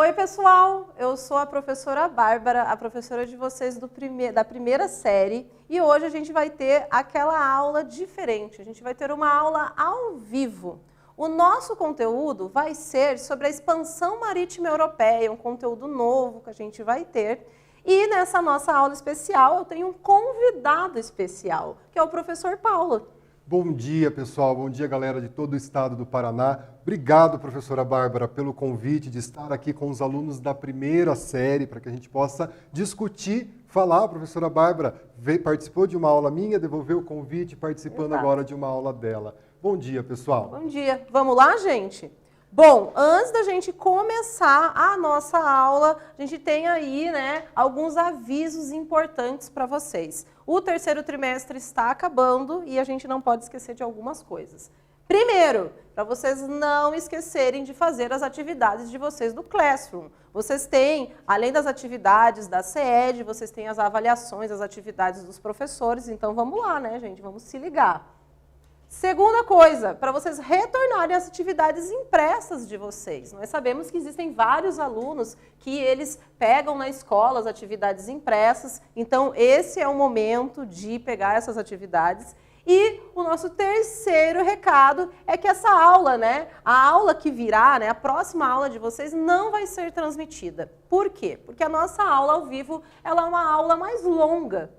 Oi, pessoal! Eu sou a professora Bárbara, a professora de vocês da primeira série, e hoje a gente vai ter aquela aula diferente. A gente vai ter uma aula ao vivo. O nosso conteúdo vai ser sobre a expansão marítima europeia, um conteúdo novo que a gente vai ter. E nessa nossa aula especial, eu tenho um convidado especial, que é o professor Paulo. Bom dia, pessoal. Bom dia, galera de todo o estado do Paraná. Obrigado, professora Bárbara, pelo convite de estar aqui com os alunos da primeira série, para que a gente possa discutir, falar. Professora Bárbara participou de uma aula minha, devolveu o convite, participando agora de uma aula dela. Bom dia, pessoal. Bom dia. Vamos lá, gente? Bom, antes da gente começar a nossa aula, a gente tem aí, alguns avisos importantes para vocês. O terceiro trimestre está acabando e a gente não pode esquecer de algumas coisas. Primeiro, para vocês não esquecerem de fazer as atividades de vocês do Classroom. Vocês têm, além das atividades da CED, vocês têm as avaliações, as atividades dos professores, então vamos lá, gente? Vamos se ligar. Segunda coisa, para vocês retornarem às atividades impressas de vocês. Nós sabemos que existem vários alunos que eles pegam na escola as atividades impressas, então esse é o momento de pegar essas atividades. E o nosso terceiro recado é que essa aula, a aula que virá, a próxima aula de vocês não vai ser transmitida. Por quê? Porque a nossa aula ao vivo, ela é uma aula mais longa,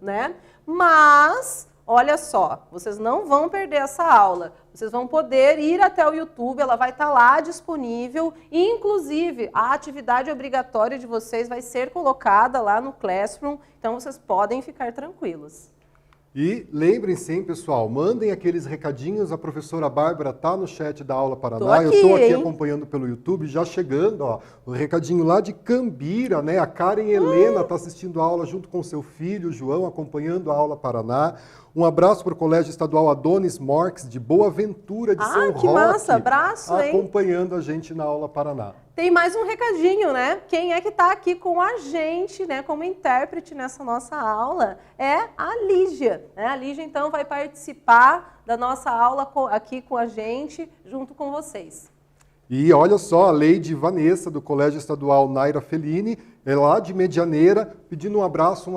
Mas olha só, vocês não vão perder essa aula, vocês vão poder ir até o YouTube, ela vai estar lá disponível, e inclusive a atividade obrigatória de vocês vai ser colocada lá no Classroom, então vocês podem ficar tranquilos. E lembrem-se, hein, pessoal, mandem aqueles recadinhos, a professora Bárbara está no chat da Aula Paraná, eu estou aqui acompanhando pelo YouTube, já chegando, o recadinho lá de Cambira, a Karen Helena está assistindo a aula junto com seu filho, João, acompanhando a Aula Paraná. Um abraço para o Colégio Estadual Adonis Morques, de Boa Ventura, de São Roque. Que massa, abraço, hein? Acompanhando a gente na Aula Paraná. Tem mais um recadinho, Quem é que está aqui com a gente, como intérprete nessa nossa aula, é a Lígia. A Lígia, então, vai participar da nossa aula aqui com a gente, junto com vocês. E olha só, a Leide Vanessa, do Colégio Estadual Naira Fellini, é lá de Medianeira, pedindo um abraço,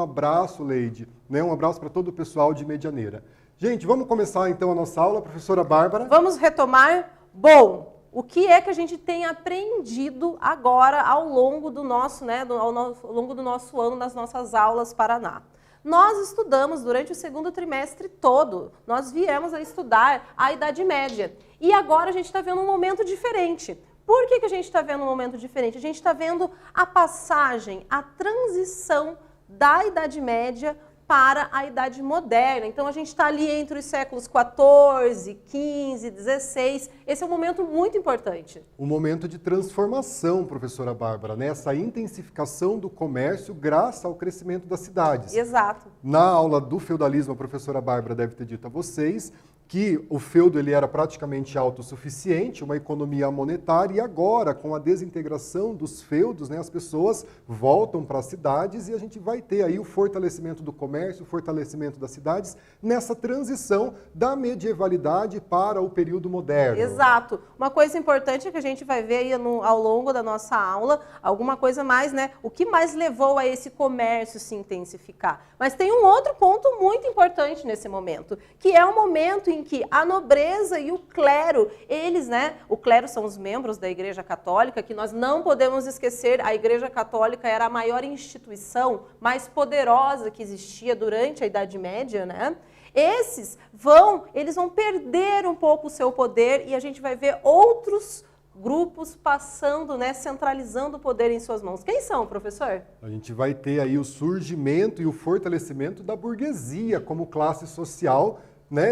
Leide. Um abraço para todo o pessoal de Medianeira. Gente, vamos começar então a nossa aula, professora Bárbara. Vamos retomar? Bom, o que é que a gente tem aprendido agora ao longo do nosso, ao longo do nosso ano, nas nossas aulas Paraná? Nós estudamos durante o segundo trimestre todo, nós viemos a estudar a Idade Média. E agora a gente está vendo um momento diferente. Por que a gente está vendo um momento diferente? A gente está vendo a passagem, a transição da Idade Média para a Idade Moderna. Então, a gente está ali entre os séculos XIV, XV, XVI. Esse é um momento muito importante. Um momento de transformação, professora Bárbara, essa intensificação do comércio graças ao crescimento das cidades. Exato. Na aula do feudalismo, a professora Bárbara deve ter dito a vocês que o feudo ele era praticamente autossuficiente, uma economia monetária, e agora, com a desintegração dos feudos, as pessoas voltam para as cidades e a gente vai ter aí o fortalecimento do comércio, o fortalecimento das cidades, nessa transição da medievalidade para o período moderno. Exato. Uma coisa importante é que a gente vai ver aí ao longo da nossa aula, alguma coisa mais, o que mais levou a esse comércio se intensificar. Mas tem um outro ponto muito importante nesse momento, que é o momento em que a nobreza e o clero, eles, o clero são os membros da Igreja Católica, que nós não podemos esquecer, a Igreja Católica era a maior instituição, mais poderosa que existia durante a Idade Média, eles vão perder um pouco o seu poder e a gente vai ver outros grupos passando, centralizando o poder em suas mãos. Quem são, professor? A gente vai ter aí o surgimento e o fortalecimento da burguesia como classe social,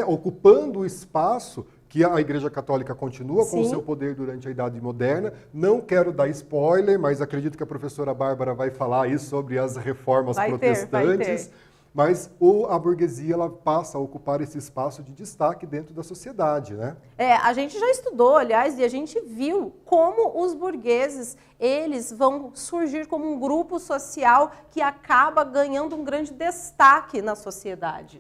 ocupando o espaço que a Igreja Católica continua com o seu poder durante a Idade Moderna. Não quero dar spoiler, mas acredito que a professora Bárbara vai falar aí sobre as reformas protestantes. Mas a burguesia ela passa a ocupar esse espaço de destaque dentro da sociedade, A gente já estudou, aliás, e a gente viu como os burgueses, eles vão surgir como um grupo social que acaba ganhando um grande destaque na sociedade,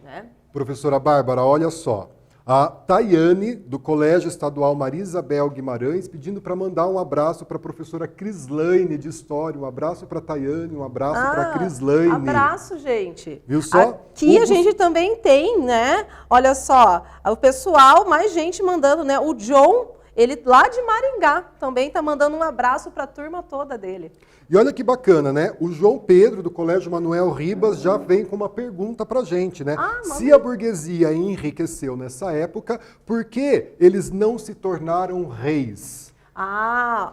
Professora Bárbara, olha só. A Tayane, do Colégio Estadual Maria Isabel Guimarães, pedindo para mandar um abraço para a professora Crislaine de História. Um abraço para a Tayane, um abraço para a Crislaine. Abraço, gente. Viu só? Aqui a gente também tem, né? Olha só, o pessoal, mais gente mandando, né? O John, ele lá de Maringá, também está mandando um abraço para a turma toda dele. E olha que bacana, né? O João Pedro, do Colégio Manuel Ribas, já vem com uma pergunta pra gente, né? Se a burguesia enriqueceu nessa época, por que eles não se tornaram reis?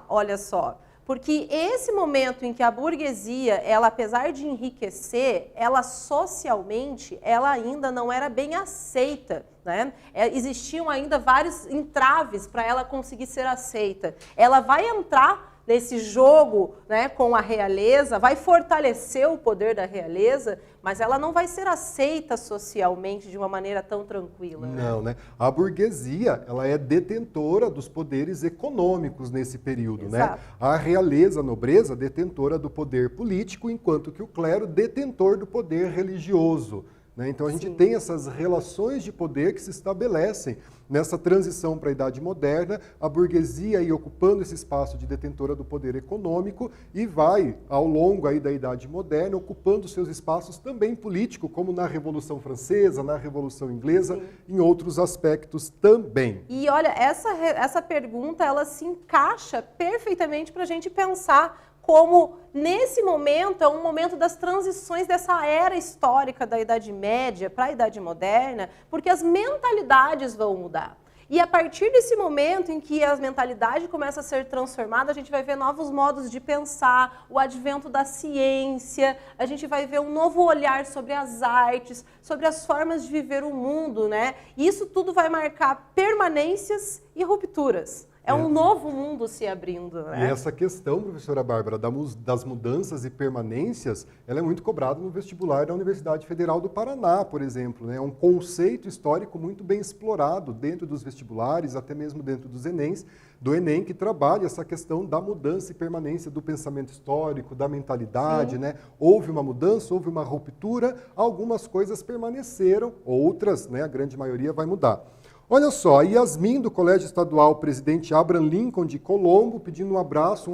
Olha só. Porque esse momento em que a burguesia, ela apesar de enriquecer, ela socialmente, ela ainda não era bem aceita, né? Existiam ainda vários entraves para ela conseguir ser aceita. Ela vai entrar nesse jogo, né, com a realeza, vai fortalecer o poder da realeza, mas ela não vai ser aceita socialmente de uma maneira tão tranquila. Não, né? A burguesia, ela é detentora dos poderes econômicos nesse período, né? A realeza, a nobreza, detentora do poder político, enquanto que o clero, detentor do poder religioso. Né? Então a gente tem essas relações de poder que se estabelecem nessa transição para a Idade Moderna, a burguesia aí ocupando esse espaço de detentora do poder econômico e vai, ao longo aí da Idade Moderna, ocupando seus espaços também político, como na Revolução Francesa, na Revolução Inglesa, em outros aspectos também. E olha, essa pergunta, ela se encaixa perfeitamente para a gente pensar como, nesse momento, é um momento das transições dessa era histórica da Idade Média para a Idade Moderna, porque as mentalidades vão mudar. E a partir desse momento em que a mentalidade começa a ser transformada, a gente vai ver novos modos de pensar, o advento da ciência, a gente vai ver um novo olhar sobre as artes, sobre as formas de viver o mundo, né? E isso tudo vai marcar permanências e rupturas. É um novo mundo se abrindo, né? E essa questão, professora Bárbara, das mudanças e permanências, ela é muito cobrada no vestibular da Universidade Federal do Paraná, por exemplo. Né? É um conceito histórico muito bem explorado dentro dos vestibulares, até mesmo dentro dos Enems, do Enem, que trabalha essa questão da mudança e permanência do pensamento histórico, da mentalidade. Né? Houve uma mudança, houve uma ruptura, algumas coisas permaneceram, outras, né, a grande maioria, vai mudar. Olha só, a Yasmin, do Colégio Estadual Presidente Abraham Lincoln de Colombo, pedindo um abraço,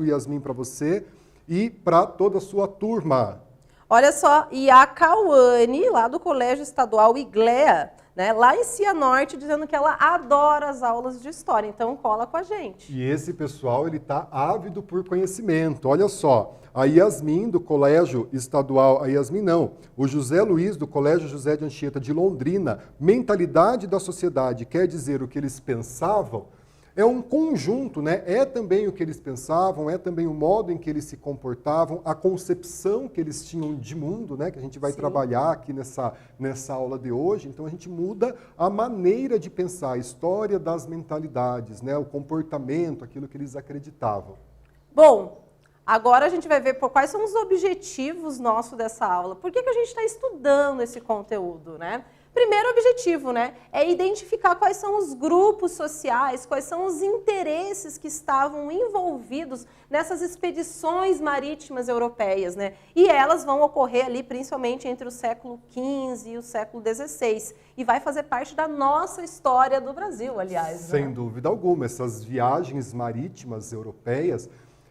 Yasmin, para você e para toda a sua turma. Olha só, e a Cauane, lá do Colégio Estadual Iglea, né, lá em Cianorte, dizendo que ela adora as aulas de história, então cola com a gente. E esse pessoal, ele está ávido por conhecimento. Olha só, a Yasmin, do Colégio Estadual, a Yasmin não, o José Luiz, do Colégio José de Anchieta de Londrina, mentalidade da sociedade quer dizer o que eles pensavam, é um conjunto, né? É também o que eles pensavam, é também o modo em que eles se comportavam, a concepção que eles tinham de mundo, né? Que a gente vai trabalhar aqui nessa aula de hoje. Então a gente muda a maneira de pensar, a história das mentalidades, né? O comportamento, aquilo que eles acreditavam. Bom, agora a gente vai ver quais são os objetivos nossos dessa aula. Por que a gente está estudando esse conteúdo, né? Primeiro objetivo, né, é identificar quais são os grupos sociais, quais são os interesses que estavam envolvidos nessas expedições marítimas europeias, né? E elas vão ocorrer ali principalmente entre o século XV e o século XVI. E vai fazer parte da nossa história do Brasil, aliás. Sem dúvida alguma, essas viagens marítimas europeias,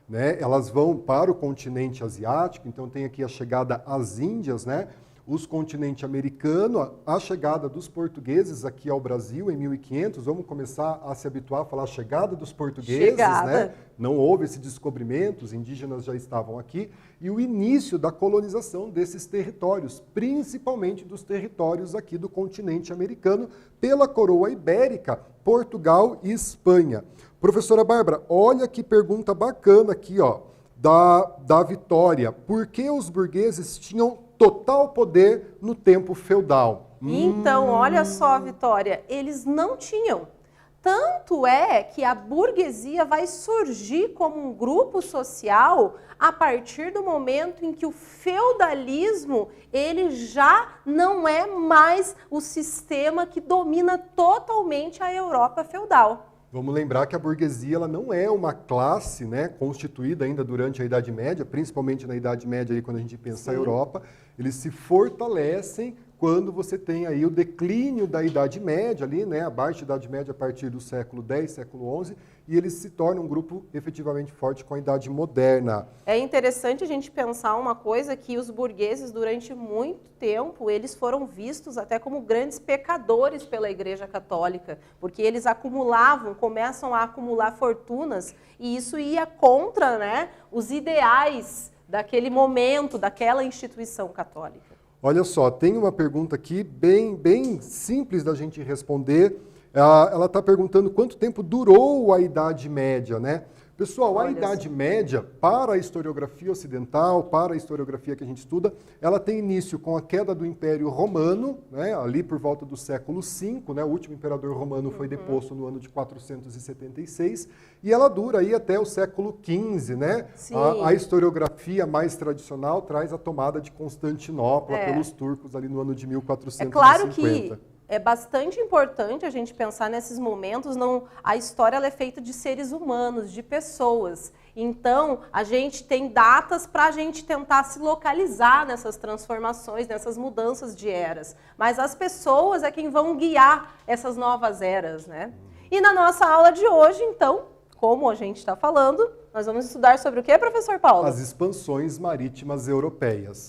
né, elas vão para o continente asiático, então tem aqui a chegada às Índias, né? Os continente americano, a chegada dos portugueses aqui ao Brasil em 1500, vamos começar a se habituar a falar a chegada dos portugueses, né? Não houve esse descobrimento, os indígenas já estavam aqui, e o início da colonização desses territórios, principalmente dos territórios aqui do continente americano, pela coroa ibérica, Portugal e Espanha. Professora Bárbara, olha que pergunta bacana aqui, ó, da Vitória. Por que os burgueses tinham total poder no tempo feudal? Então, olha só, Vitória, eles não tinham. Tanto é que a burguesia vai surgir como um grupo social a partir do momento em que o feudalismo ele já não é mais o sistema que domina totalmente a Europa feudal. Vamos lembrar que a burguesia ela não é uma classe, né, constituída ainda durante a Idade Média, principalmente na Idade Média, aí, quando a gente pensa a Europa, eles se fortalecem quando você tem aí o declínio da Idade Média ali, né, a Baixa Idade Média a partir do século X, século XI, e eles se tornam um grupo efetivamente forte com a Idade Moderna. É interessante a gente pensar uma coisa, que os burgueses, durante muito tempo, eles foram vistos até como grandes pecadores pela Igreja Católica, porque eles começam a acumular fortunas, e isso ia contra, né, os ideais daquele momento, daquela instituição católica. Olha só, tem uma pergunta aqui bem simples da gente responder. Ela está perguntando quanto tempo durou a Idade Média, né? Pessoal, a Idade Média, para a historiografia ocidental, para a historiografia que a gente estuda, ela tem início com a queda do Império Romano, né, ali por volta do século V, né, o último imperador romano foi deposto no ano de 476, e ela dura aí até o século XV, né? A historiografia mais tradicional traz a tomada de Constantinopla pelos turcos ali no ano de 1450. É claro que é bastante importante a gente pensar nesses momentos. A história ela é feita de seres humanos, de pessoas. Então, a gente tem datas para a gente tentar se localizar nessas transformações, nessas mudanças de eras. Mas as pessoas é quem vão guiar essas novas eras, né? E na nossa aula de hoje, então, como a gente está falando, nós vamos estudar sobre o quê, professor Paulo? As expansões marítimas europeias.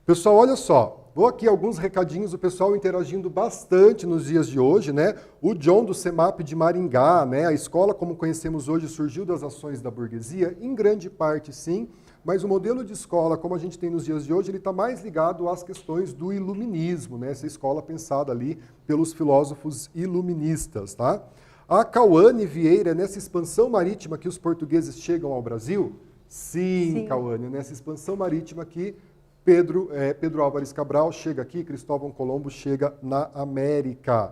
Pessoal, olha só, vou aqui alguns recadinhos, o pessoal interagindo bastante nos dias de hoje, né? O John do CEMAP de Maringá, né? A escola como conhecemos hoje surgiu das ações da burguesia? Em grande parte sim, mas o modelo de escola como a gente tem nos dias de hoje, ele está mais ligado às questões do iluminismo, né? Essa escola pensada ali pelos filósofos iluministas, tá? A Cauane Vieira, nessa expansão marítima que os portugueses chegam ao Brasil? Sim. Cauane, nessa expansão marítima que Pedro Álvares Cabral chega aqui, Cristóvão Colombo chega na América.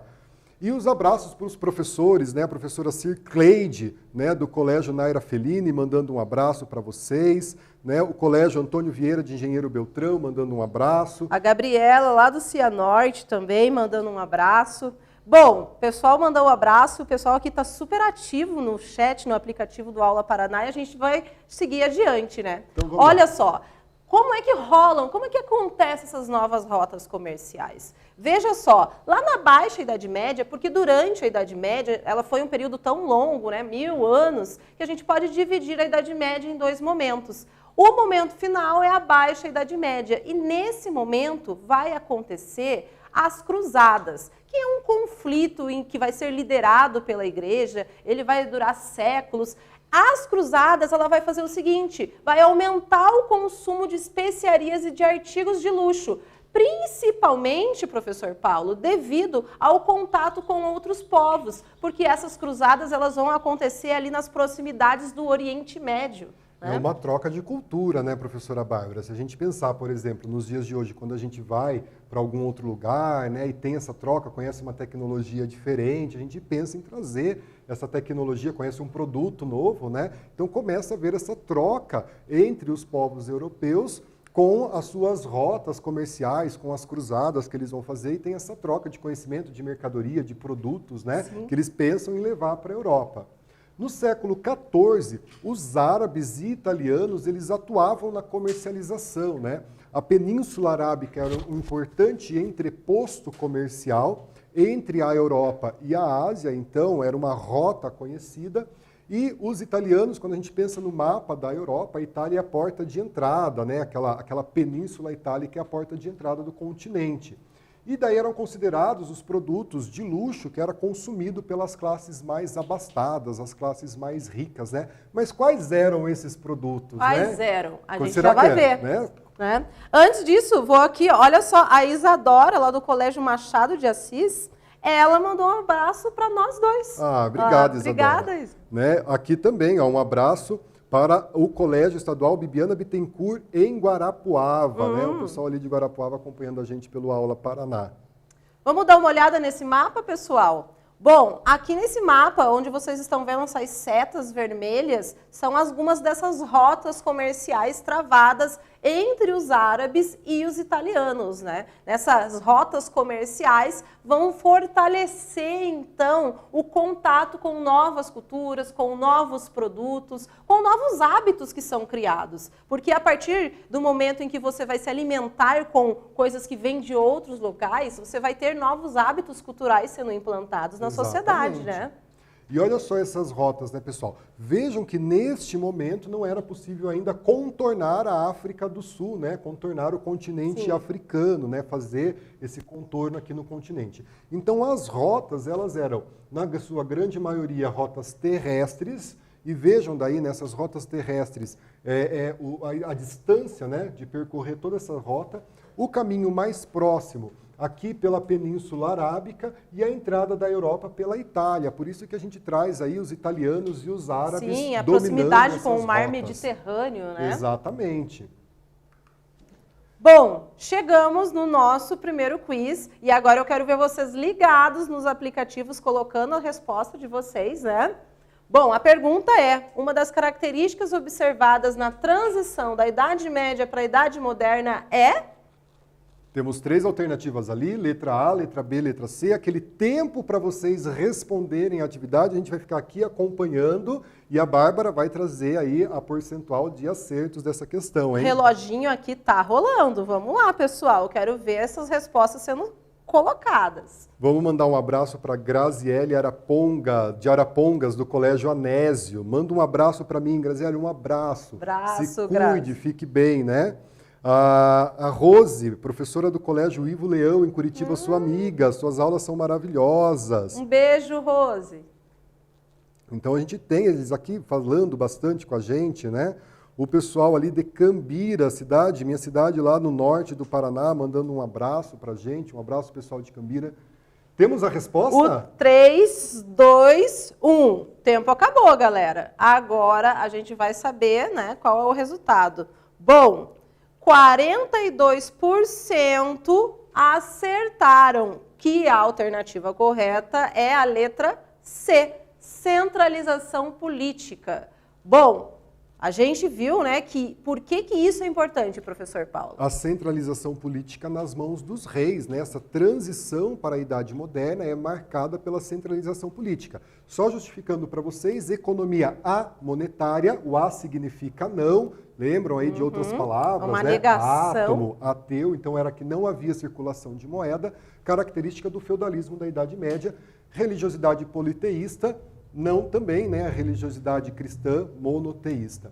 E os abraços para os professores, né? A professora Circleide, né, do Colégio Naira Fellini, mandando um abraço para vocês, né? O Colégio Antônio Vieira de Engenheiro Beltrão, mandando um abraço. A Gabriela, lá do Cianorte, também, mandando um abraço. Bom, o pessoal mandou um abraço, o pessoal aqui está super ativo no chat, no aplicativo do Aula Paraná, e a gente vai seguir adiante, né? Então, olha só. Como é que rolam, como é que acontecem essas novas rotas comerciais? Veja só, lá na Baixa Idade Média, porque durante a Idade Média, ela foi um período tão longo, né, 1000 anos, que a gente pode dividir a Idade Média em dois momentos. O momento final é a Baixa Idade Média, e nesse momento vai acontecer as Cruzadas, que é um conflito em que vai ser liderado pela Igreja, ele vai durar séculos. As Cruzadas, ela vai fazer o seguinte, vai aumentar o consumo de especiarias e de artigos de luxo, principalmente, professor Paulo, devido ao contato com outros povos, porque essas cruzadas elas vão acontecer ali nas proximidades do Oriente Médio. É uma troca de cultura, né, professora Bárbara? Se a gente pensar, por exemplo, nos dias de hoje, quando a gente vai para algum outro lugar, né, e tem essa troca, conhece uma tecnologia diferente, a gente pensa em trazer essa tecnologia, conhece um produto novo, né? Então começa a haver essa troca entre os povos europeus com as suas rotas comerciais, com as cruzadas que eles vão fazer, e tem essa troca de conhecimento, de mercadoria, de produtos, né, que eles pensam em levar para a Europa. No século XIV, os árabes e italianos eles atuavam na comercialização, né? A Península Arábica era um importante entreposto comercial entre a Europa e a Ásia, então era uma rota conhecida. E os italianos, quando a gente pensa no mapa da Europa, a Itália é a porta de entrada, né? Aquela Península Itálica é a porta de entrada do continente. E daí eram considerados os produtos de luxo que era consumido pelas classes mais abastadas, as classes mais ricas, né? Mas quais eram esses produtos, Quais eram? A gente já vai ver. Né? Antes disso, vou aqui, olha só, a Isadora, lá do Colégio Machado de Assis, ela mandou um abraço para nós dois. Obrigado, Isadora. Obrigada, Isa. Né? Aqui também, ó, um abraço para o Colégio Estadual Bibiana Bittencourt, em Guarapuava, né? O pessoal ali de Guarapuava acompanhando a gente pelo Aula Paraná. Vamos dar uma olhada nesse mapa, pessoal? Bom, aqui nesse mapa, onde vocês estão vendo essas setas vermelhas, são algumas dessas rotas comerciais travadas entre os árabes e os italianos, né? Nessas rotas comerciais vão fortalecer, então, o contato com novas culturas, com novos produtos, com novos hábitos que são criados. Porque a partir do momento em que você vai se alimentar com coisas que vêm de outros locais, você vai ter novos hábitos culturais sendo implantados na sociedade, né? E olha só essas rotas, né, pessoal? Vejam que neste momento não era possível ainda contornar a África do Sul, né? Contornar o continente africano, né? Fazer esse contorno aqui no continente. Então as rotas, elas eram, na sua grande maioria, rotas terrestres. E vejam daí, nessas rotas terrestres, a distância, né, de percorrer toda essa rota, o caminho mais próximo aqui pela Península Arábica e a entrada da Europa pela Itália. Por isso que a gente traz aí os italianos e os árabes. Sim, a dominando proximidade com essas o mar rotas. Mediterrâneo, né? Exatamente. Bom, chegamos no nosso primeiro quiz e agora eu quero ver vocês ligados nos aplicativos, colocando a resposta de vocês, né? Bom, a pergunta é, uma das características observadas na transição da Idade Média para a Idade Moderna é... Temos 3 alternativas ali, letra A, letra B, letra C. Aquele tempo para vocês responderem a atividade, a gente vai ficar aqui acompanhando e a Bárbara vai trazer aí a percentual de acertos dessa questão, hein? O reloginho aqui tá rolando. Vamos lá, pessoal. Eu quero ver essas respostas sendo colocadas. Vamos mandar um abraço para Graziele Araponga, de Arapongas, do Colégio Anésio. Manda um abraço para mim, Graziele, um abraço. Se cuide, fique bem, né? A Rose, professora do Colégio Ivo Leão, em Curitiba, sua amiga. Suas aulas são maravilhosas. Um beijo, Rose. Então a gente tem eles aqui falando bastante com a gente, né? O pessoal ali de Cambira, minha cidade lá no norte do Paraná, mandando um abraço pra gente. Um abraço, pessoal de Cambira. Temos a resposta? 3, 2, 1. Tempo acabou, galera. Agora a gente vai saber, né, qual é o resultado. Bom, 42% acertaram que a alternativa correta é a letra C, centralização política. Bom, a gente viu, né, que por que isso é importante, professor Paulo? A centralização política nas mãos dos reis, né? Essa transição para a Idade Moderna é marcada pela centralização política. Só justificando para vocês, economia monetária, o A significa não, lembram aí de outras palavras, uma né? negação. Átomo, ateu, então era que não havia circulação de moeda, característica do feudalismo da Idade Média, religiosidade politeísta, não também, né, a religiosidade cristã monoteísta.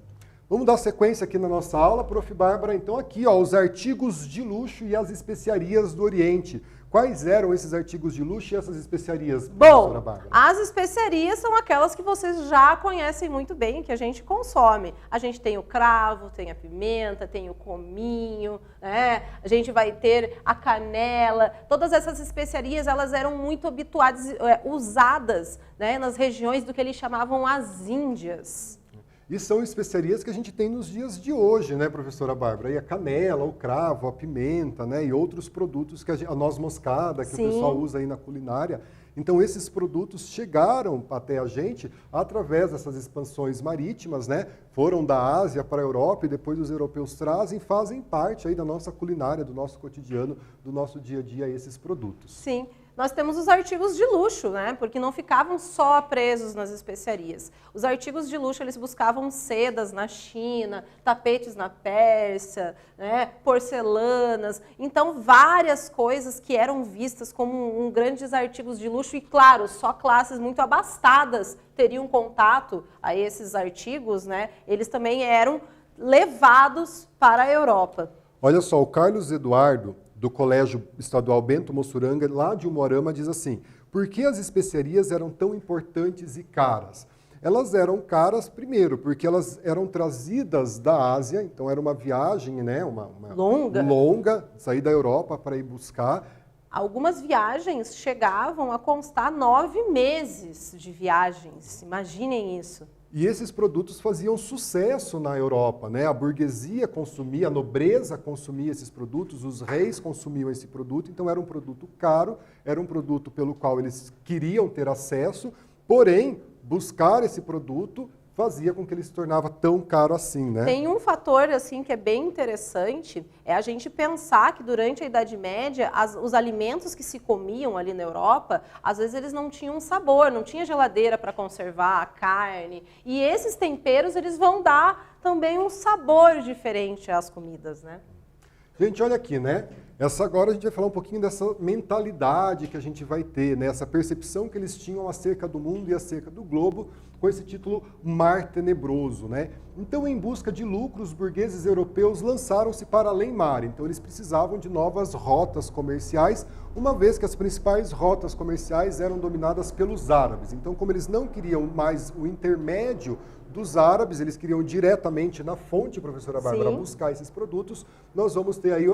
Vamos dar sequência aqui na nossa aula, Prof. Bárbara. Então aqui, ó, os artigos de luxo e as especiarias do Oriente. Quais eram esses artigos de luxo e essas especiarias, professora Bárbara? As especiarias são aquelas que vocês já conhecem muito bem, que a gente consome. A gente tem o cravo, tem a pimenta, tem o cominho, né? A gente vai ter a canela. Todas essas especiarias, elas eram muito habituadas, usadas, né, nas regiões do que eles chamavam as Índias. E são especiarias que a gente tem nos dias de hoje, né, professora Bárbara? E a canela, o cravo, a pimenta, né, e outros produtos, que a noz moscada, que o pessoal usa aí na culinária. Então, esses produtos chegaram até a gente através dessas expansões marítimas, né? Foram da Ásia para a Europa e depois os europeus trazem, fazem parte aí da nossa culinária, do nosso cotidiano, do nosso dia a dia, esses produtos. Sim. Nós temos os artigos de luxo, né? Porque não ficavam só presos nas especiarias. Os artigos de luxo, eles buscavam sedas na China, tapetes na Pérsia, né? Porcelanas. Então, várias coisas que eram vistas como grandes artigos de luxo. E, claro, só classes muito abastadas teriam contato a esses artigos, né? Eles também eram levados para a Europa. Olha só, o Carlos Eduardo, do Colégio Estadual Bento Mossuranga, lá de Umuarama, diz assim: por que as especiarias eram tão importantes e caras? Elas eram caras, primeiro, porque elas eram trazidas da Ásia, então era uma viagem, né, uma longa, sair da Europa para ir buscar. Algumas viagens chegavam a constar 9 meses de viagens, imaginem isso. E esses produtos faziam sucesso na Europa, né? A burguesia consumia, a nobreza consumia esses produtos, os reis consumiam esse produto, então era um produto caro, era um produto pelo qual eles queriam ter acesso, porém, buscar esse produto fazia com que ele se tornava tão caro assim, né? Tem um fator assim que é bem interessante, é a gente pensar que durante a Idade Média, os alimentos que se comiam ali na Europa, às vezes eles não tinham sabor, não tinha geladeira para conservar a carne, e esses temperos eles vão dar também um sabor diferente às comidas, né? Gente, olha aqui, né? Agora a gente vai falar um pouquinho dessa mentalidade que a gente vai ter, né? Essa percepção que eles tinham acerca do mundo e acerca do globo, com esse título Mar Tenebroso, né? Então, em busca de lucro, os burgueses europeus lançaram-se para além-mar. Então, eles precisavam de novas rotas comerciais, uma vez que as principais rotas comerciais eram dominadas pelos árabes. Então, como eles não queriam mais o intermédio dos árabes, eles queriam diretamente na fonte, professora Bárbara, Sim. buscar esses produtos, nós vamos ter aí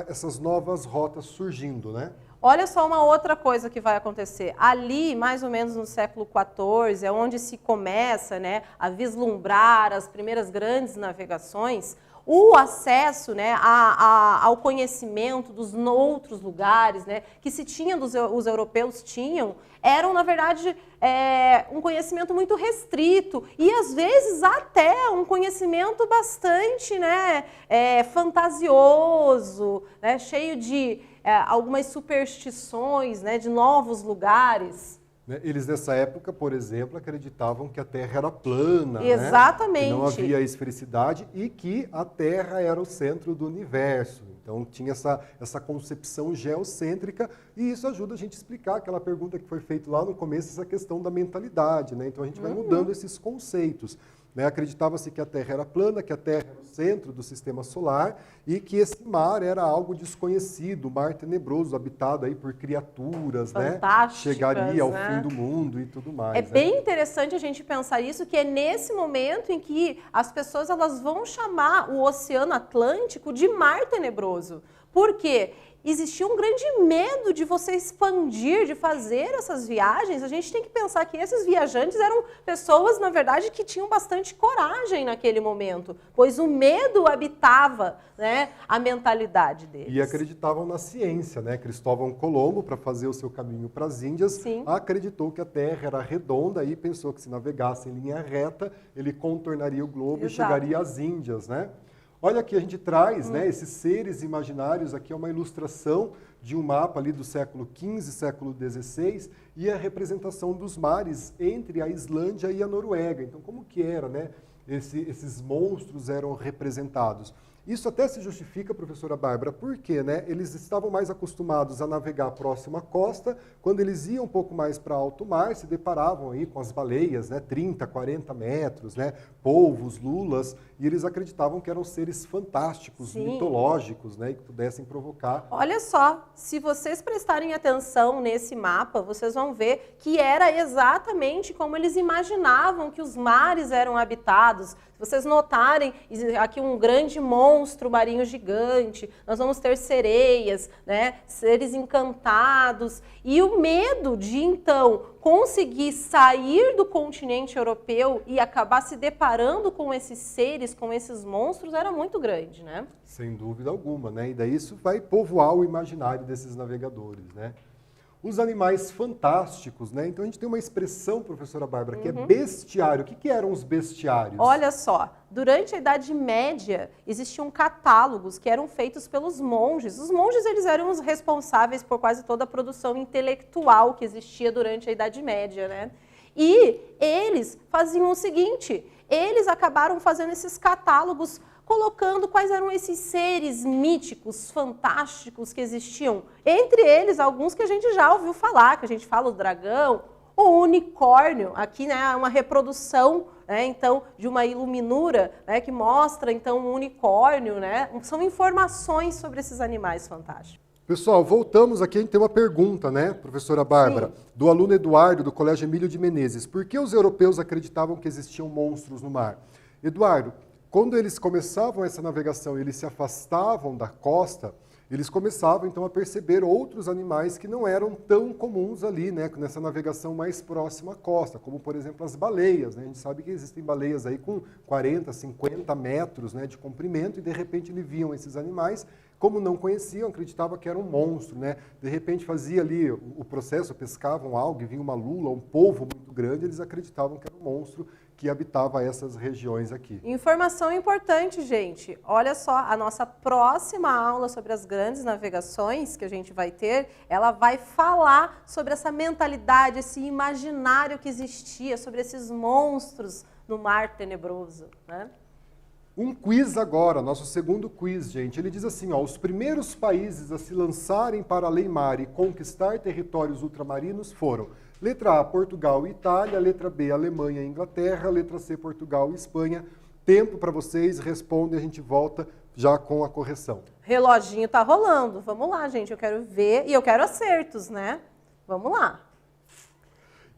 essas novas rotas surgindo, né? Olha só uma outra coisa que vai acontecer. Ali, mais ou menos no século XIV, é onde se começa, né, a vislumbrar as primeiras grandes navegações. O acesso, né, ao conhecimento dos outros lugares, né, que se tinha os europeus tinham, eram, na verdade, um conhecimento muito restrito e, às vezes, até um conhecimento bastante, né, fantasioso, né, cheio de algumas superstições, né, de novos lugares. Eles, nessa época, por exemplo, acreditavam que a Terra era plana, Exatamente. né? Que não havia esfericidade e que a Terra era o centro do universo. Então, tinha essa concepção geocêntrica e isso ajuda a gente a explicar aquela pergunta que foi feita lá no começo, essa questão da mentalidade, né? Então, a gente vai mudando esses conceitos. Né? Acreditava-se que a Terra era plana, que a Terra era o centro do sistema solar e que esse mar era algo desconhecido, mar tenebroso, habitado aí por criaturas, né? Chegaria ao fim do mundo e tudo mais. É bem interessante a gente pensar isso, que é nesse momento em que as pessoas elas vão chamar o Oceano Atlântico de mar tenebroso. Por quê? Existia um grande medo de você expandir, de fazer essas viagens. A gente tem que pensar que esses viajantes eram pessoas, na verdade, que tinham bastante coragem naquele momento, pois o medo habitava, né, a mentalidade deles. E acreditavam na ciência, né? Cristóvão Colombo, para fazer o seu caminho para as Índias, Sim. acreditou que a Terra era redonda e pensou que se navegasse em linha reta, ele contornaria o globo e chegaria às Índias, né? Olha aqui, a gente traz, né, esses seres imaginários, aqui é uma ilustração de um mapa ali do século XV, século XVI, e a representação dos mares entre a Islândia e a Noruega. Então, como que era, né? Esses monstros eram representados. Isso até se justifica, professora Bárbara, porque, né, eles estavam mais acostumados a navegar próximo à costa, quando eles iam um pouco mais para alto mar, se deparavam aí com as baleias, né, 30, 40 metros, né, polvos, lulas, e eles acreditavam que eram seres fantásticos, Sim. mitológicos, né, e que pudessem provocar. Olha só, se vocês prestarem atenção nesse mapa, vocês vão ver que era exatamente como eles imaginavam que os mares eram habitados. Se vocês notarem, aqui um grande monstro marinho gigante, nós vamos ter sereias, né, seres encantados, e o medo de, então, conseguir sair do continente europeu e acabar se deparando com esses seres, com esses monstros, era muito grande, né? Sem dúvida alguma, né? E daí isso vai povoar o imaginário desses navegadores, né? Os animais fantásticos, né? Então a gente tem uma expressão, professora Bárbara, que é bestiário. O que eram os bestiários? Olha só, durante a Idade Média existiam catálogos que eram feitos pelos monges. Os monges eles eram os responsáveis por quase toda a produção intelectual que existia durante a Idade Média, né? E eles faziam o seguinte, eles acabaram fazendo esses catálogos colocando quais eram esses seres míticos, fantásticos que existiam. Entre eles, alguns que a gente já ouviu falar, que a gente fala o dragão, o unicórnio, aqui, né, uma reprodução, né, então, de uma iluminura, né, que mostra então um unicórnio, né? São informações sobre esses animais fantásticos. Pessoal, voltamos aqui, a gente tem uma pergunta, né, professora Bárbara, do aluno Eduardo, do Colégio Emílio de Menezes. Por que os europeus acreditavam que existiam monstros no mar? Eduardo, quando eles começavam essa navegação e eles se afastavam da costa, eles começavam então a perceber outros animais que não eram tão comuns ali, né, nessa navegação mais próxima à costa, como por exemplo as baleias, né? A gente sabe que existem baleias aí com 40, 50 metros, né, de comprimento e de repente eles viam esses animais, Como não conheciam, acreditavam que era um monstro, né? De repente fazia ali o processo, pescavam algo, e vinha uma lula, um polvo muito grande, eles acreditavam que era um monstro que habitava essas regiões aqui. Informação importante, gente. Olha só, a nossa próxima aula sobre as grandes navegações que a gente vai ter, ela vai falar sobre essa mentalidade, esse imaginário que existia, sobre esses monstros no mar tenebroso, né? Um quiz agora, nosso segundo quiz, gente. Ele diz assim, ó, os primeiros países a se lançarem para além-mar e conquistar territórios ultramarinos foram: letra A, Portugal e Itália, letra B, Alemanha e Inglaterra, letra C, Portugal e Espanha. Tempo para vocês, respondem, a gente volta já com a correção. Reloginho tá rolando, vamos lá, gente, eu quero ver, e eu quero acertos, né? Vamos lá.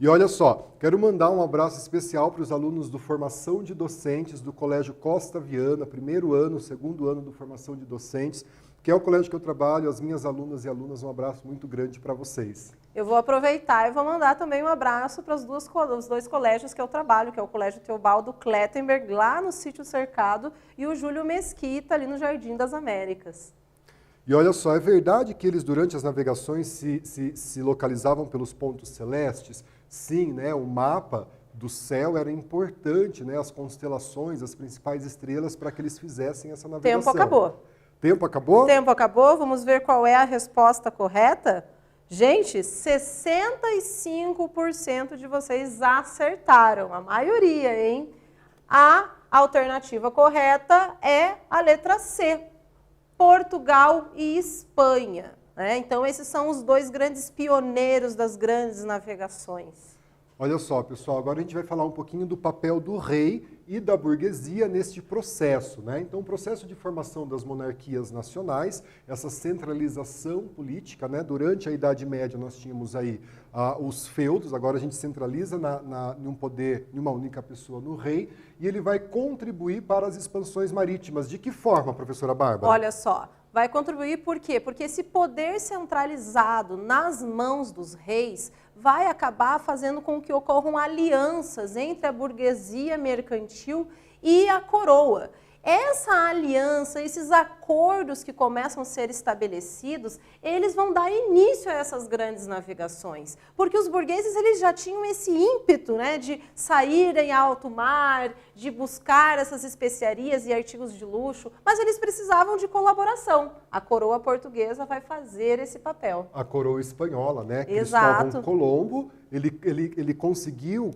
E olha só, quero mandar um abraço especial para os alunos do Formação de Docentes do Colégio Costa Viana, primeiro ano, segundo ano do Formação de Docentes, que é o colégio que eu trabalho, as minhas alunas e alunas, um abraço muito grande para vocês. Eu vou aproveitar e vou mandar também um abraço para os dois colégios que eu trabalho, que é o Colégio Teobaldo Klettenberg, lá no Sítio Cercado, e o Júlio Mesquita, ali no Jardim das Américas. E olha só, é verdade que eles durante as navegações se localizavam pelos pontos celestes? Sim, né? O mapa do céu era importante, né? As constelações, as principais estrelas, para que eles fizessem essa navegação. Tempo acabou. Tempo acabou? Tempo acabou, vamos ver qual é a resposta correta? Gente, 65% de vocês acertaram, a maioria, hein? A alternativa correta é a letra C, Portugal e Espanha, né? Então, esses são os dois grandes pioneiros das grandes navegações. Olha só, pessoal, agora a gente vai falar um pouquinho do papel do rei e da burguesia neste processo, né? Então, o processo de formação das monarquias nacionais, essa centralização política, né? Durante a Idade Média nós tínhamos aí os feudos, agora a gente centraliza num poder, em uma única pessoa, no rei, e ele vai contribuir para as expansões marítimas. De que forma, professora Bárbara? Olha só, vai contribuir por quê? Porque esse poder centralizado nas mãos dos reis vai acabar fazendo com que ocorram alianças entre a burguesia mercantil e a coroa. Essa aliança, esses acordos que começam a ser estabelecidos, eles vão dar início a essas grandes navegações. Porque os burgueses eles já tinham esse ímpeto, né, de saírem a alto mar, de buscar essas especiarias e artigos de luxo, mas eles precisavam de colaboração. A coroa portuguesa vai fazer esse papel. A coroa espanhola, né? Exato. Cristóvão Colombo, ele conseguiu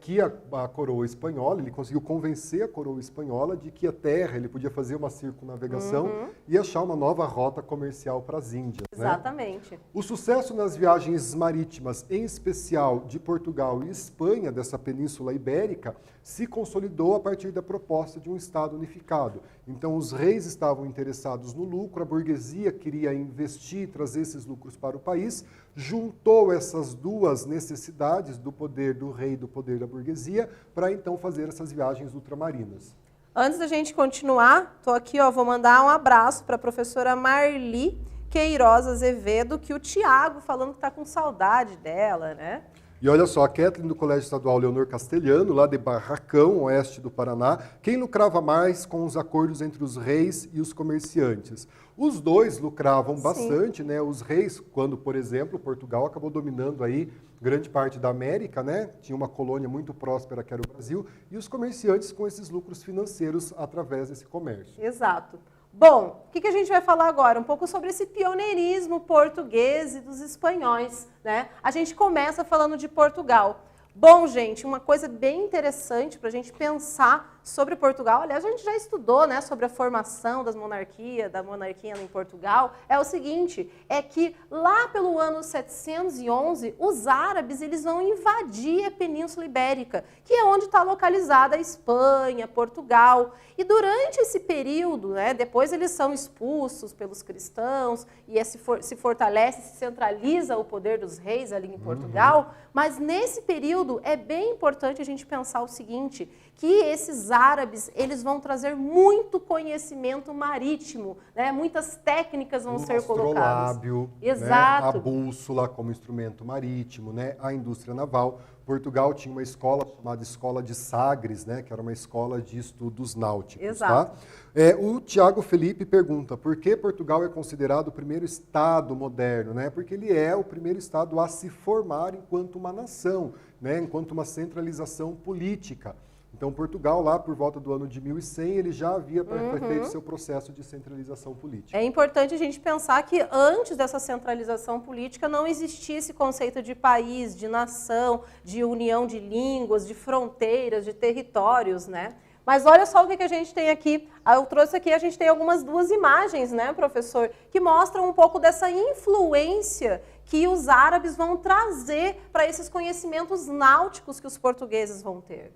que a coroa espanhola, ele conseguiu convencer a coroa espanhola de que a terra, ele podia fazer uma circunnavegação e achar uma nova rota comercial para as Índias. Exatamente. Né? O sucesso nas viagens marítimas, em especial de Portugal e Espanha, dessa Península Ibérica, se consolidou a partir da proposta de um Estado unificado. Então, os reis estavam interessados no lucro, a burguesia queria investir e trazer esses lucros para o país, juntou essas duas necessidades do poder do rei e do poder da burguesia para então fazer essas viagens ultramarinas. Antes da gente continuar, estou aqui, ó, vou mandar um abraço para a professora Marli Queiroz Azevedo, que o Tiago falando que está com saudade dela, né? E olha só, a Kathleen do Colégio Estadual Leonor Castelhano, lá de Barracão, oeste do Paraná, quem lucrava mais com os acordos entre os reis e os comerciantes? Os dois lucravam bastante, né? Os reis, quando, por exemplo, Portugal acabou dominando aí grande parte da América, né? Tinha uma colônia muito próspera que era o Brasil, e os comerciantes com esses lucros financeiros através desse comércio. Exato. Bom, o que a gente vai falar agora? Um pouco sobre esse pioneirismo português e dos espanhóis, né? A gente começa falando de Portugal. Bom, gente, uma coisa bem interessante para a gente pensar sobre Portugal, aliás, a gente já estudou, né, sobre a formação da monarquia em Portugal, é o seguinte, é que lá pelo ano 711, os árabes eles vão invadir a Península Ibérica, que é onde está localizada a Espanha, Portugal, e durante esse período, né, depois eles são expulsos pelos cristãos, e se fortalece, se centraliza o poder dos reis ali em Portugal, mas nesse período é bem importante a gente pensar o seguinte, que esses árabes, eles vão trazer muito conhecimento marítimo, né? Muitas técnicas vão ser colocadas. Astrolábio, Exato. né? A bússola como instrumento marítimo, né? A indústria naval. Portugal tinha uma escola chamada Escola de Sagres, né? Que era uma escola de estudos náuticos. Exato. Tá? O Tiago Felipe pergunta por que Portugal é considerado o primeiro Estado moderno, né? Porque ele é o primeiro Estado a se formar enquanto uma nação, né? Enquanto uma centralização política. Então, Portugal, lá por volta do ano de 1100, ele já havia feito seu processo de centralização política. É importante a gente pensar que antes dessa centralização política não existia esse conceito de país, de nação, de união de línguas, de fronteiras, de territórios, né? Mas olha só o que a gente tem aqui. Eu trouxe aqui, a gente tem duas imagens, né, professor, que mostram um pouco dessa influência que os árabes vão trazer para esses conhecimentos náuticos que os portugueses vão ter.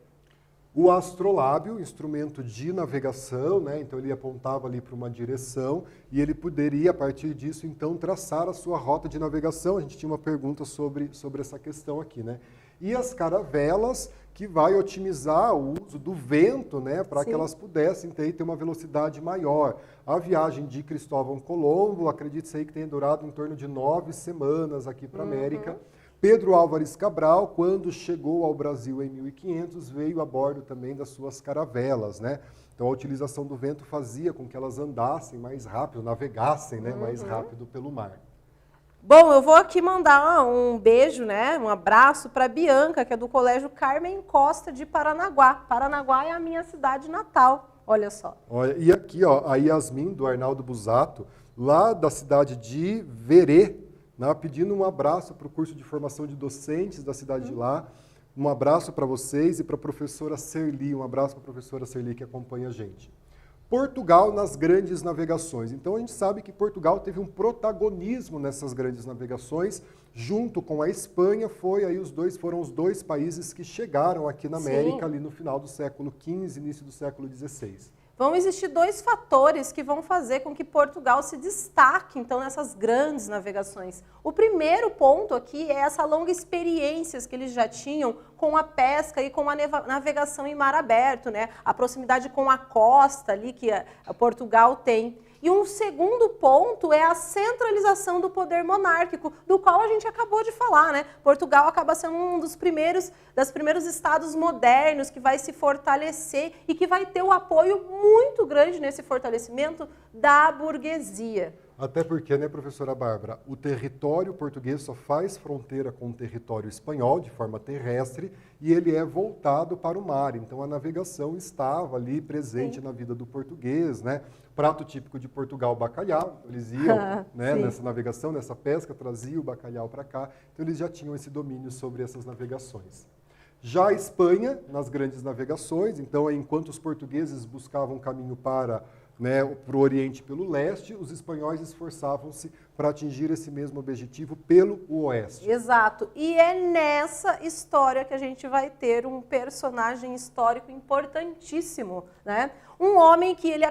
O astrolábio, instrumento de navegação, né? Então ele apontava ali para uma direção e ele poderia, a partir disso, então, traçar a sua rota de navegação. A gente tinha uma pergunta sobre essa questão aqui, né? E as caravelas, que vai otimizar o uso do vento, né? Para que elas pudessem ter uma velocidade maior. A viagem de Cristóvão Colombo, acredite-se aí que tenha durado em torno de 9 semanas aqui para a América. Pedro Álvares Cabral, quando chegou ao Brasil em 1500, veio a bordo também das suas caravelas, né? Então a utilização do vento fazia com que elas andassem mais rápido, navegassem, né, mais rápido pelo mar. Bom, eu vou aqui mandar um beijo, né, um abraço para a Bianca, que é do Colégio Carmen Costa de Paranaguá. Paranaguá é a minha cidade natal, olha só. Olha, e aqui, ó, a Yasmin, do Arnaldo Busato, lá da cidade de Verê, pedindo um abraço para o curso de formação de docentes da cidade de lá. Um abraço para vocês e para a professora Serli. Um abraço para a professora Serli que acompanha a gente. Portugal nas grandes navegações. Então a gente sabe que Portugal teve um protagonismo nessas grandes navegações, junto com a Espanha, foram os dois países que chegaram aqui na América ali no final do século XV, início do século XVI. Vão existir dois fatores que vão fazer com que Portugal se destaque, então, nessas grandes navegações. O primeiro ponto aqui é essa longa experiência que eles já tinham com a pesca e com a navegação em mar aberto, né? A proximidade com a costa ali que Portugal tem. E um segundo ponto é a centralização do poder monárquico, do qual a gente acabou de falar, né? Portugal acaba sendo um dos primeiros estados modernos que vai se fortalecer e que vai ter o apoio muito grande nesse fortalecimento da burguesia. Até porque, né, professora Bárbara, o território português só faz fronteira com o território espanhol de forma terrestre e ele é voltado para o mar. Então a navegação estava ali presente na vida do português, né? Prato típico de Portugal, bacalhau. Eles iam nessa navegação, nessa pesca, traziam o bacalhau para cá. Então eles já tinham esse domínio sobre essas navegações. Já a Espanha, nas grandes navegações, então enquanto os portugueses buscavam caminho para o Oriente pelo leste, os espanhóis esforçavam-se para atingir esse mesmo objetivo pelo oeste. Exato. E é nessa história que a gente vai ter um personagem histórico importantíssimo, né? Um homem que ele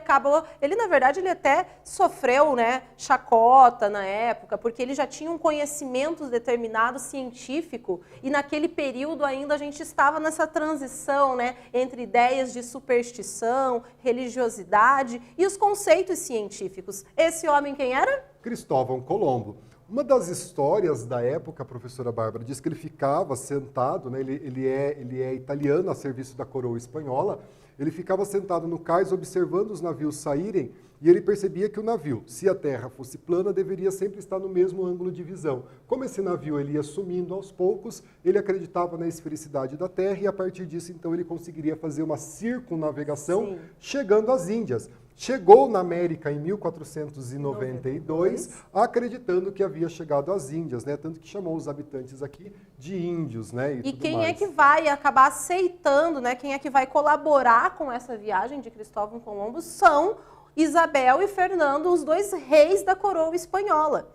na verdade, ele até sofreu, né, chacota na época, porque ele já tinha um conhecimento determinado científico e naquele período ainda a gente estava nessa transição, né, entre ideias de superstição, religiosidade e os conceitos científicos. Esse homem quem era? Cristóvão Colombo. Uma das histórias da época, a professora Bárbara, diz que ele ficava sentado, né, ele é italiano a serviço da coroa espanhola, ele ficava sentado no cais observando os navios saírem e ele percebia que o navio, se a terra fosse plana, deveria sempre estar no mesmo ângulo de visão. Como esse navio ele ia sumindo aos poucos, ele acreditava na esfericidade da terra e a partir disso, então, ele conseguiria fazer uma circunnavegação chegando às Índias. Chegou na América em 1492, acreditando que havia chegado às Índias, né? Tanto que chamou os habitantes aqui de índios, né? E quem é que vai acabar aceitando, né? Quem é que vai colaborar com essa viagem de Cristóvão Colombo são Isabel e Fernando, os dois reis da coroa espanhola.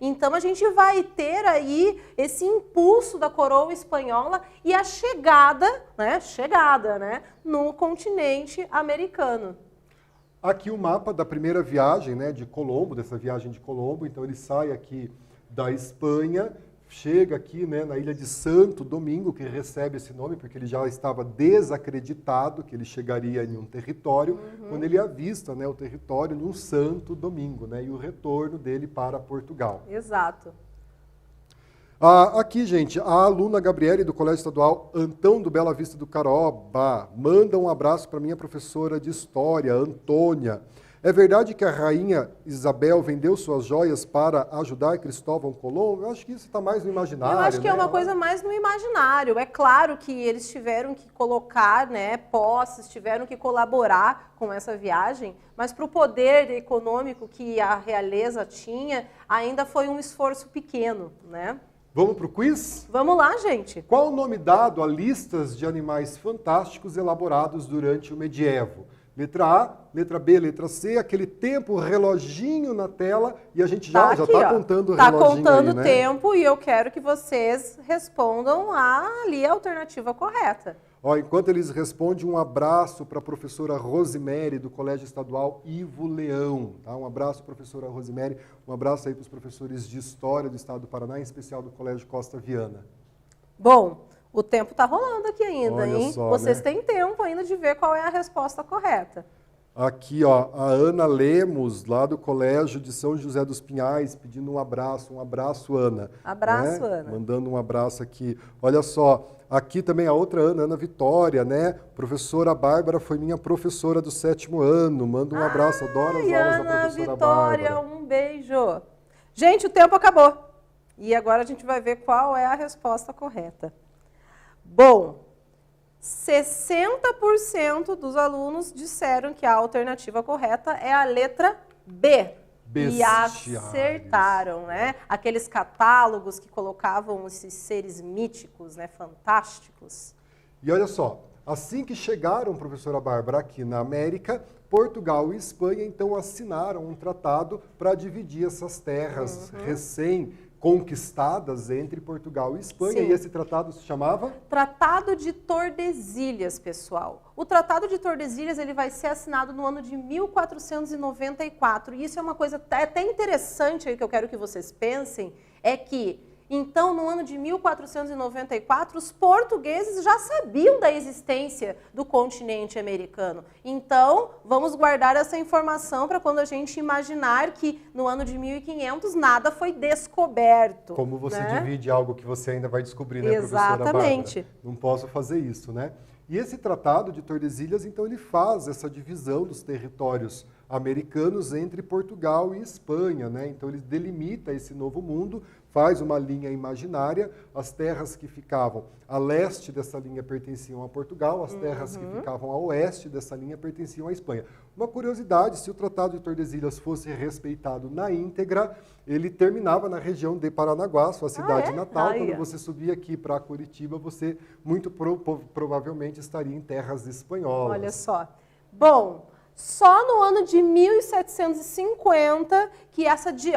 Então a gente vai ter aí esse impulso da coroa espanhola e a chegada no continente americano. Aqui o mapa da primeira viagem, né, de Colombo, dessa viagem de Colombo. Então ele sai aqui da Espanha, chega aqui, né, na ilha de Santo Domingo, que recebe esse nome, porque ele já estava desacreditado que ele chegaria em um território, quando ele avista, né, o território num Santo Domingo, né, e o retorno dele para Portugal. Exato. Aqui, gente, a aluna Gabriele do Colégio Estadual Antão do Bela Vista do Caroba manda um abraço para minha professora de História, Antônia. É verdade que a rainha Isabel vendeu suas joias para ajudar Cristóvão Colombo? Eu acho que isso está mais no imaginário. Eu acho que né? é uma coisa mais no imaginário. É claro que eles tiveram que colocar, né, posses, tiveram que colaborar com essa viagem, mas para o poder econômico que a realeza tinha, ainda foi um esforço pequeno, né? Vamos para o quiz? Vamos lá, gente. Qual o nome dado a listas de animais fantásticos elaborados durante o medievo? Letra A, letra B, letra C, aquele tempo, reloginho na tela, e a gente já está contando o reloginho Está contando aí, né? o tempo e eu quero que vocês respondam ali a alternativa correta. Ó, enquanto eles respondem, um abraço para a professora Rosemary, do Colégio Estadual Ivo Leão. Tá? Um abraço, professora Rosemary. Um abraço aí para os professores de História do Estado do Paraná, em especial do Colégio Costa Viana. Bom, o tempo está rolando aqui ainda, Olha hein? só, Vocês né? têm tempo ainda de ver qual é a resposta correta. Aqui, ó, a Ana Lemos, lá do Colégio de São José dos Pinhais, pedindo um abraço. Um abraço, Ana. Abraço, né? Ana. Mandando um abraço aqui. Olha só, aqui também a outra Ana, Ana Vitória, né? Professora Bárbara foi minha professora do 7º ano. Manda um abraço, adoro as aulas da Ana professora Vitória, Bárbara. um beijo. Gente, o tempo acabou. E agora a gente vai ver qual é a resposta correta. Bom, 60% dos alunos disseram que a alternativa correta é a letra B. E acertaram, né? Aqueles catálogos que colocavam esses seres míticos, né? Fantásticos. E olha só, assim que chegaram, professora Bárbara, aqui na América, Portugal e Espanha, então, assinaram um tratado para dividir essas terras recém-conquistadas entre Portugal e Espanha. Sim. E esse tratado se chamava? Tratado de Tordesilhas, pessoal. O Tratado de Tordesilhas ele vai ser assinado no ano de 1494. E isso é uma coisa até interessante aí que eu quero que vocês pensem, é que então, no ano de 1494, os portugueses já sabiam da existência do continente americano. Então, vamos guardar essa informação para quando a gente imaginar que no ano de 1500 nada foi descoberto. Como você né? divide algo que você ainda vai descobrir, né, professora Exatamente. Bárbara? Não posso fazer isso, né? E esse Tratado de Tordesilhas, então, ele faz essa divisão dos territórios americanos entre Portugal e Espanha, né? Então, ele delimita esse novo mundo, faz uma linha imaginária, as terras que ficavam a leste dessa linha pertenciam a Portugal, as terras que ficavam a oeste dessa linha pertenciam à Espanha. Uma curiosidade, se o Tratado de Tordesilhas fosse respeitado na íntegra, ele terminava na região de Paranaguá, sua cidade natal. Quando você subia aqui para Curitiba, você muito provavelmente estaria em terras espanholas. Olha só. Bom, só no ano de 1750 que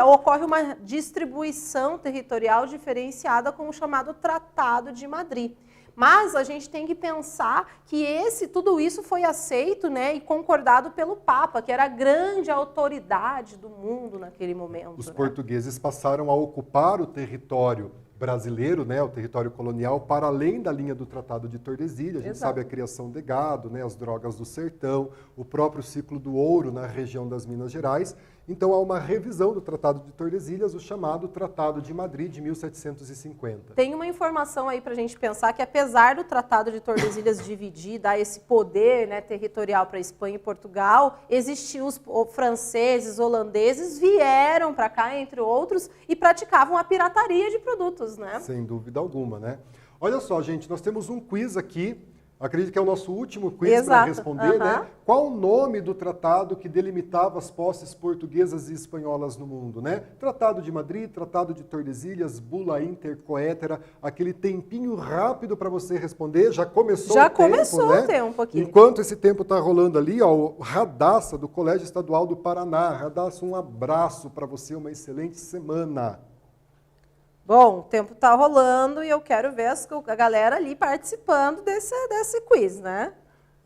ocorre uma distribuição territorial diferenciada com o chamado Tratado de Madrid. Mas a gente tem que pensar que tudo isso foi aceito, né, e concordado pelo Papa, que era a grande autoridade do mundo naquele momento. Os portugueses passaram a ocupar o território brasileiro, né, o território colonial, para além da linha do Tratado de Tordesilhas. A gente sabe a criação de gado, né, as drogas do sertão, o próprio ciclo do ouro na região das Minas Gerais. Então, há uma revisão do Tratado de Tordesilhas, o chamado Tratado de Madrid, de 1750. Tem uma informação aí para a gente pensar que, apesar do Tratado de Tordesilhas dividir, dar esse poder, né, territorial para Espanha e Portugal, existiam os franceses, holandeses, vieram para cá, entre outros, e praticavam a pirataria de produtos, né? Sem dúvida alguma, né? Olha só, gente, nós temos um quiz aqui. Acredito que é o nosso último quiz para responder, né? Qual o nome do tratado que delimitava as posses portuguesas e espanholas no mundo, né? Tratado de Madrid, Tratado de Tordesilhas, Bula Intercoetera, aquele tempinho rápido para você responder. Já começou o tempo, né? Já começou o tempo aqui. Enquanto esse tempo está rolando ali, ó, o Radassa, do Colégio Estadual do Paraná. Radassa, um abraço para você, uma excelente semana. Bom, o tempo está rolando e eu quero ver a galera ali participando desse quiz, né?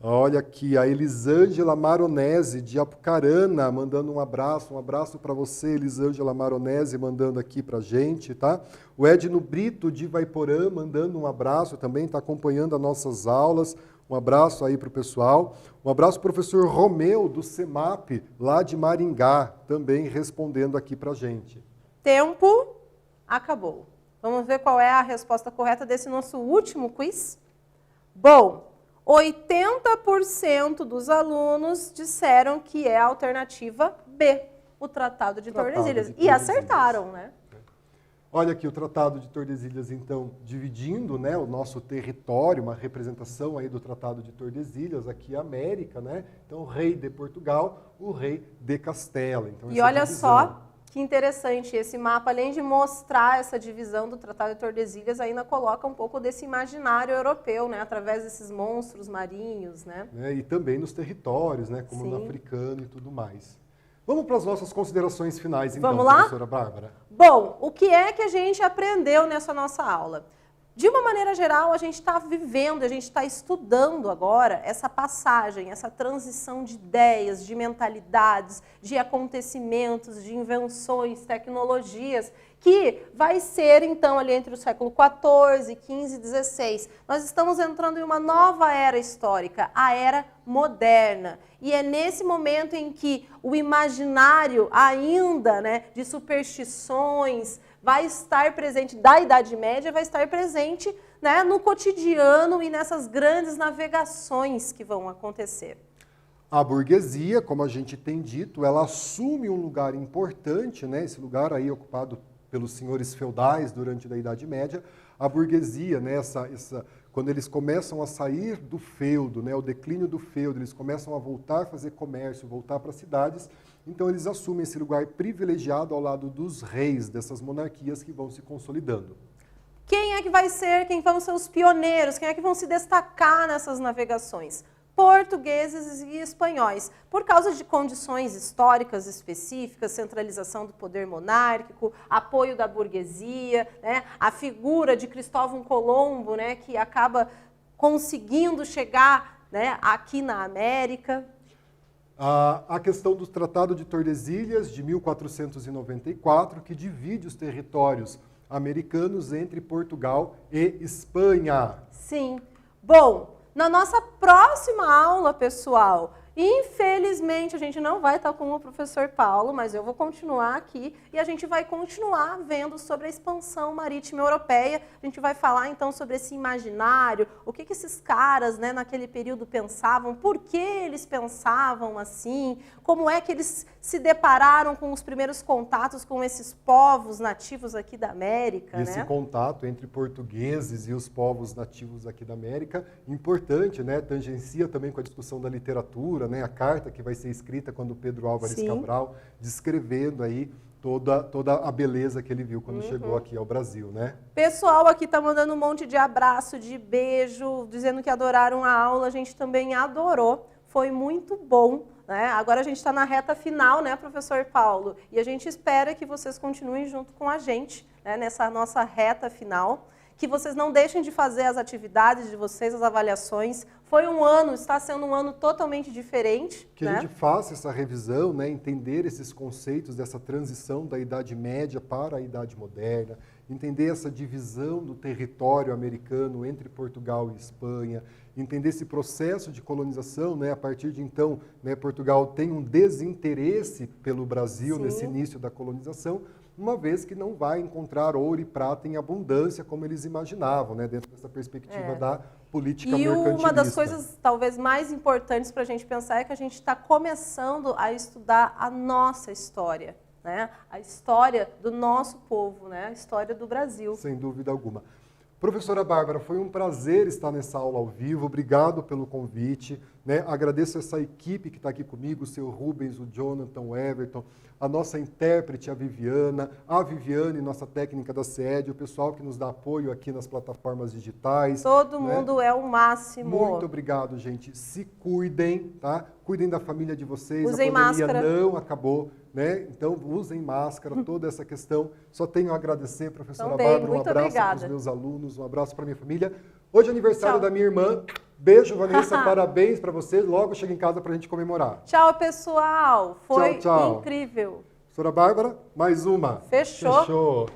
Olha aqui, a Elisângela Maronese, de Apucarana, mandando um abraço para você, Elisângela Maronese, mandando aqui para a gente, tá? O Edno Brito, de Ivaiporã, mandando um abraço, também está acompanhando as nossas aulas, um abraço aí para o pessoal. Um abraço para o professor Romeu, do CEMAP, lá de Maringá, também respondendo aqui para a gente. Tempo acabou. Vamos ver qual é a resposta correta desse nosso último quiz? Bom, 80% dos alunos disseram que é a alternativa B, o Tratado de Tordesilhas. E acertaram, né? Olha aqui o Tratado de Tordesilhas, então, dividindo, né, o nosso território, uma representação aí do Tratado de Tordesilhas, aqui a América, né? Então, o rei de Portugal, o rei de Castela. Então, e olha só que interessante, esse mapa, além de mostrar essa divisão do Tratado de Tordesilhas, ainda coloca um pouco desse imaginário europeu, né, através desses monstros marinhos, né? E também nos territórios, né, como no africano e tudo mais. Vamos para as nossas considerações finais, então, professora Bárbara. Bom, o que é que a gente aprendeu nessa nossa aula? De uma maneira geral, a gente está vivendo, a gente está estudando agora essa passagem, essa transição de ideias, de mentalidades, de acontecimentos, de invenções, tecnologias, que vai ser, então, ali entre o século XIV, XV e XVI. Nós estamos entrando em uma nova era histórica, a era moderna. E é nesse momento em que o imaginário ainda, né, de superstições, vai estar presente, da Idade Média, vai estar presente, né, no cotidiano e nessas grandes navegações que vão acontecer. A burguesia, como a gente tem dito, ela assume um lugar importante, né, esse lugar aí ocupado pelos senhores feudais durante a Idade Média. A burguesia, né, quando eles começam a sair do feudo, né, o declínio do feudo, eles começam a voltar a fazer comércio, voltar para as cidades, então eles assumem esse lugar privilegiado ao lado dos reis, dessas monarquias que vão se consolidando. Quem é que vai ser, quem vão ser os pioneiros, quem é que vão se destacar nessas navegações? Portugueses e espanhóis, por causa de condições históricas específicas, centralização do poder monárquico, apoio da burguesia, né, a figura de Cristóvão Colombo, né, que acaba conseguindo chegar, né, aqui na América. A questão do Tratado de Tordesilhas, de 1494, que divide os territórios americanos entre Portugal e Espanha. Sim. Bom, na nossa próxima aula, pessoal, infelizmente a gente não vai estar com o professor Paulo, mas eu vou continuar aqui e a gente vai continuar vendo sobre a expansão marítima europeia. A gente vai falar então sobre esse imaginário, o que esses caras, né, naquele período pensavam, por que eles pensavam assim, como é que eles se depararam com os primeiros contatos com esses povos nativos aqui da América. Esse contato entre portugueses e os povos nativos aqui da América, importante, né? Tangencia também com a discussão da literatura, né? A carta que vai ser escrita quando Pedro Álvares Cabral, descrevendo aí toda a beleza que ele viu quando chegou aqui ao Brasil, né? Pessoal aqui tá mandando um monte de abraço, de beijo, dizendo que adoraram a aula, a gente também adorou, foi muito bom. Né? Agora a gente está na reta final, né, professor Paulo? E a gente espera que vocês continuem junto com a gente, né, nessa nossa reta final, que vocês não deixem de fazer as atividades de vocês, as avaliações. Foi um ano, está sendo um ano totalmente diferente. Que a gente faça essa revisão, né, entender esses conceitos dessa transição da Idade Média para a Idade Moderna, entender essa divisão do território americano entre Portugal e Espanha, entender esse processo de colonização, né, a partir de então, né, Portugal tem um desinteresse pelo Brasil nesse início da colonização, uma vez que não vai encontrar ouro e prata em abundância como eles imaginavam, né, dentro dessa perspectiva da política mercantilista. E uma das coisas talvez mais importantes para a gente pensar é que a gente está começando a estudar a nossa história, né, a história do nosso povo, né, a história do Brasil. Sem dúvida alguma. Professora Bárbara, foi um prazer estar nessa aula ao vivo, obrigado pelo convite, né? Agradeço essa equipe que está aqui comigo, o seu Rubens, o Jonathan, o Everton, a nossa intérprete, a Viviane, nossa técnica da SED, o pessoal que nos dá apoio aqui nas plataformas digitais. Todo mundo é o máximo. Muito obrigado, gente. Se cuidem, tá? Cuidem da família de vocês. Usem a pandemia máscara. Não acabou, né? Então, usem máscara, toda essa questão. Só tenho a agradecer, professora Bárbara, um abraço para os meus alunos, um abraço para minha família. Hoje é aniversário da minha irmã, Beijo, Vanessa, parabéns para você. Logo chega em casa para a gente comemorar. Tchau, pessoal. Foi Tchau, tchau. incrível. Doutora Bárbara, mais uma. Fechou. Fechou.